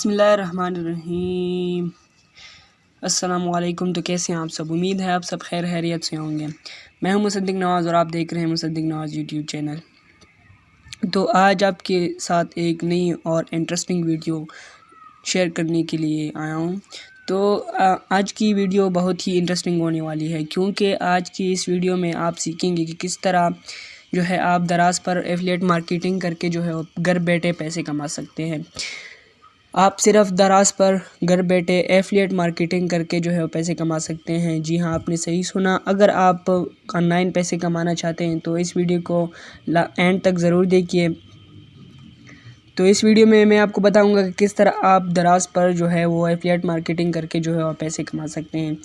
बिस्मिल्लाहिर्रहमानिर्रहीम। अस्सलामुअलैकुम। तो कैसे हैं आप सब? उम्मीद है आप सब खैर खैरियत से होंगे। मैं हूं मुसद्दिक नवाज़ और आप देख रहे हैं मुसद्दिक नवाज़ यूट्यूब चैनल। तो आज आपके साथ एक नई और इंटरेस्टिंग वीडियो शेयर करने के लिए आया हूं। तो आज की वीडियो बहुत ही इंटरेस्टिंग होने वाली है, क्योंकि आज की इस वीडियो में आप सीखेंगे कि किस तरह जो है आप दराज पर एफिलिएट मार्केटिंग करके जो है घर बैठे पैसे कमा सकते हैं। आप सिर्फ दराज पर घर बैठे एफिलिएट मार्केटिंग करके जो है पैसे कमा सकते हैं। जी हाँ, आपने सही सुना। अगर आप ऑनलाइन पैसे कमाना चाहते हैं तो इस वीडियो को एंड तक ज़रूर देखिए। तो इस वीडियो में मैं आपको बताऊंगा कि किस तरह आप दराज पर जो है वो एफिलिएट मार्केटिंग करके जो है पैसे कमा सकते हैं।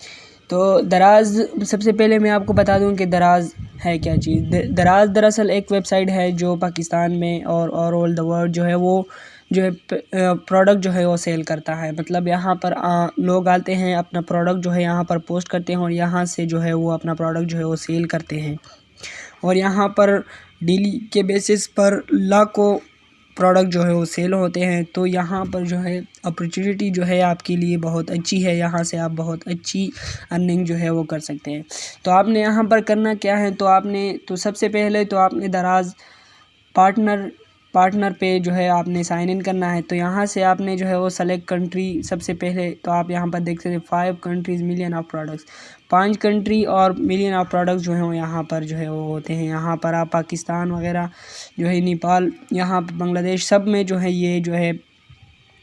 तो दराज, सबसे पहले मैं आपको बता दूं कि दराज है क्या चीज़। दराज दरअसल एक वेबसाइट है जो पाकिस्तान में और ऑल द वर्ल्ड जो है वो जो है प्रोडक्ट जो है वो सेल करता है। मतलब यहाँ पर लोग आते हैं, अपना प्रोडक्ट जो है यहाँ पर पोस्ट करते हैं और यहाँ से जो है वो अपना प्रोडक्ट जो है वो सेल करते हैं। और यहाँ पर डेली के बेसिस पर लाखों प्रोडक्ट जो है वो सेल होते हैं। तो यहाँ पर जो है अपॉर्चुनिटी जो है आपके लिए बहुत अच्छी है। यहाँ से आप बहुत अच्छी अर्निंग जो है वो कर सकते हैं। तो आपने यहाँ पर करना क्या है, तो सबसे पहले तो आपने दराज पार्टनर पे जो है आपने साइन इन करना है। तो यहाँ से आपने जो है वो सेलेक्ट कंट्री, सबसे पहले तो आप यहाँ पर देख सकते हैं 5 countries million of products. 5 country और मिलियन ऑफ प्रोडक्ट्स जो हैं वो यहाँ पर जो है वो होते हैं। यहाँ पर आप पाकिस्तान वगैरह जो है, नेपाल, यहाँ पर बांग्लादेश, सब में जो है ये जो है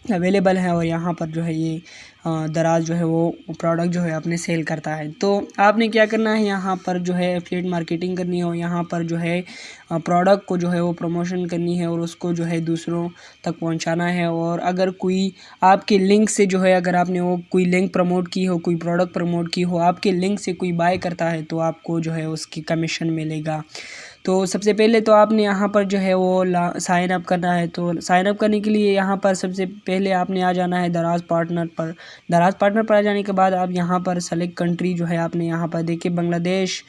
अवेलेबल है। और यहाँ पर जो है ये दराज जो है वो प्रोडक्ट जो है अपने सेल करता है। तो आपने क्या करना है, यहाँ पर जो है एफिलिएट मार्केटिंग करनी है और यहाँ पर जो है प्रोडक्ट को जो है वो प्रमोशन करनी है और उसको जो है दूसरों तक पहुँचाना है। और अगर कोई आपके लिंक से जो है, अगर आपने वो कोई लिंक प्रमोट की हो, कोई प्रोडक्ट प्रमोट की हो, आपके लिंक से कोई बाय करता है तो आपको जो है उसकी कमीशन मिलेगा। तो सबसे पहले तो आपने यहाँ पर जो है वो साइन अप करना है। तो साइन अप करने के लिए यहाँ पर सबसे पहले आपने आ जाना है दराज पार्टनर पर। दराज पार्टनर पर आ जाने के बाद आप यहाँ पर सेलेक्ट कंट्री जो है आपने यहाँ पर देखिए, बांग्लादेश,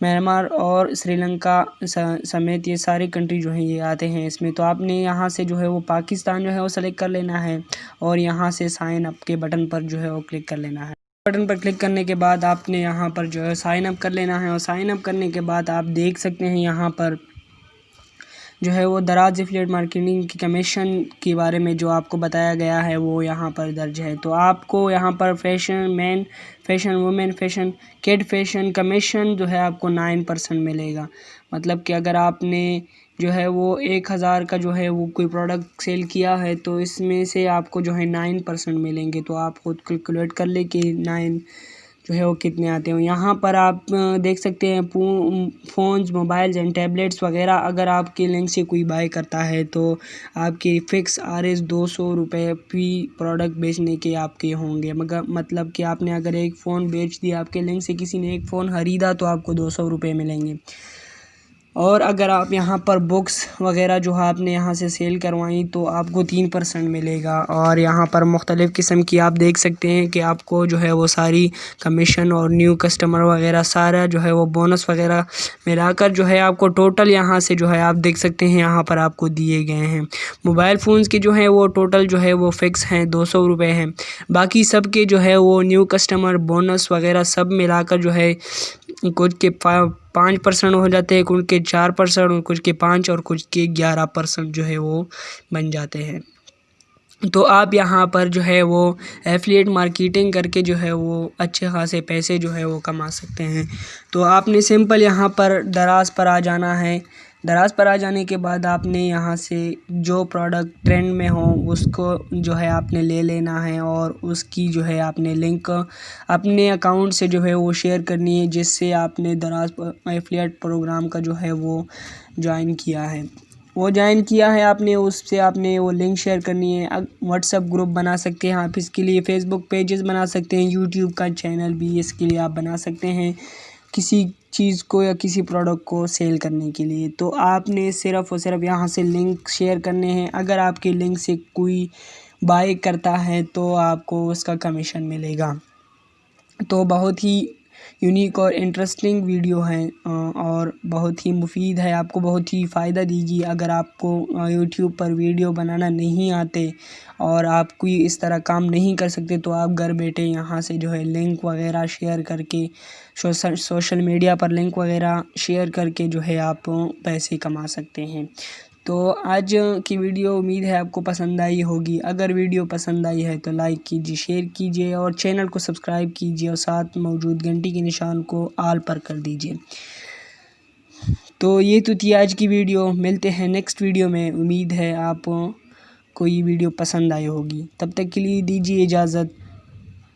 म्यांमार और श्रीलंका समेत ये सारी कंट्री जो हैं ये आते हैं इसमें। तो आपने यहाँ से जो है वो पाकिस्तान जो है वो सेलेक्ट कर लेना है और यहाँ से साइन अप के बटन पर जो है वो क्लिक कर लेना है। बटन पर क्लिक करने के बाद आपने यहाँ पर जो है साइन अप कर लेना है। और साइन अप करने के बाद आप देख सकते हैं यहाँ पर जो है वो दराज एफिलिएट मार्केटिंग की कमीशन के बारे में जो आपको बताया गया है वो यहाँ पर दर्ज है। तो आपको यहाँ पर fashion man, fashion women, fashion kid fashion commission जो है आपको 9% मिलेगा। मतलब कि अगर आपने जो है वो 1000 का जो है वो कोई प्रोडक्ट सेल किया है तो इसमें से आपको जो है 9% मिलेंगे। तो आप खुद कैलकुलेट कर ले कि 9 जो है वो कितने आते हैं। यहाँ पर आप देख सकते हैं फ़ोन्स, मोबाइल्स एंड टैबलेट्स वगैरह अगर आपके लिंक से कोई बाय करता है तो आपके फ़िक्स RS 200 रुपये फी प्रोडक्ट बेचने के आपके होंगे। मगर मतलब कि आपने अगर एक फ़ोन बेच दिया, आपके लिंक से किसी ने एक फ़ोन ख़रीदा तो आपको 200 रुपये मिलेंगे। और अगर आप यहाँ पर बुक्स वगैरह जो आपने यहाँ से सेल करवाई तो आपको 3% मिलेगा। और यहाँ पर मुख्तलिफ़ किस्म की आप देख सकते हैं कि आपको जो है वो सारी कमीशन और न्यू कस्टमर वगैरह सारा जो है वो बोनस वगैरह मिलाकर जो है आपको टोटल यहाँ से जो है आप देख सकते हैं यहाँ पर आपको दिए गए हैं। मोबाइल फ़ोन्स के जो है वो टोटल जो है वो फ़िक्स हैं 200 रुपये हैं। बाकी सब के जो है वो न्यू कस्टमर बोनस वगैरह सब मिलाकर जो है कुछ के 5% हो जाते हैं, कुछ के 4% और कुछ के 5 और कुछ के 11% जो है वो बन जाते हैं। तो आप यहाँ पर जो है वो एफिलिएट मार्केटिंग करके जो है वो अच्छे खासे पैसे जो है वो कमा सकते हैं। तो आपने सिंपल यहाँ पर दराज पर आ जाना है। दराज पर आ जाने के बाद आपने यहाँ से जो प्रोडक्ट ट्रेंड में हो उसको जो है आपने ले लेना है और उसकी जो है आपने लिंक अपने अकाउंट से जो है वो शेयर करनी है, जिससे आपने दराज एफिलिएट प्रोग्राम का जो है वो ज्वाइन किया है। वो ज्वाइन किया है आपने, उससे आपने वो लिंक शेयर करनी है। व्हाट्सएप ग्रुप बना सकते हैं आप इसके लिए, फेसबुक पेजेस बना सकते हैं, यूट्यूब का चैनल भी इसके लिए आप बना सकते हैं किसी चीज़ को या किसी प्रोडक्ट को सेल करने के लिए। तो आपने सिर्फ़ और सिर्फ यहाँ से लिंक शेयर करने हैं। अगर आपके लिंक से कोई बाय करता है तो आपको उसका कमीशन मिलेगा। तो बहुत ही यूनिक और इंटरेस्टिंग वीडियो हैं और बहुत ही मुफीद है, आपको बहुत ही फ़ायदा दीजिए। अगर आपको यूट्यूब पर वीडियो बनाना नहीं आते और आप कोई इस तरह काम नहीं कर सकते तो आप घर बैठे यहाँ से जो है लिंक वगैरह शेयर करके सोशल मीडिया पर लिंक वगैरह शेयर करके जो है आप पैसे कमा सकते हैं। तो आज की वीडियो उम्मीद है आपको पसंद आई होगी। अगर वीडियो पसंद आई है तो लाइक कीजिए, शेयर कीजिए और चैनल को सब्सक्राइब कीजिए और साथ मौजूद घंटी के निशान को ऑल पर कर दीजिए। तो ये तो थी आज की वीडियो, मिलते हैं नेक्स्ट वीडियो में। उम्मीद है आप कोई वीडियो पसंद आई होगी। तब तक के लिए दीजिए इजाज़त।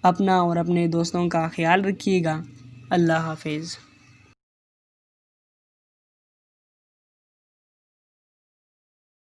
अपना और अपने दोस्तों का ख्याल रखिएगा। अल्लाह हाफिज़।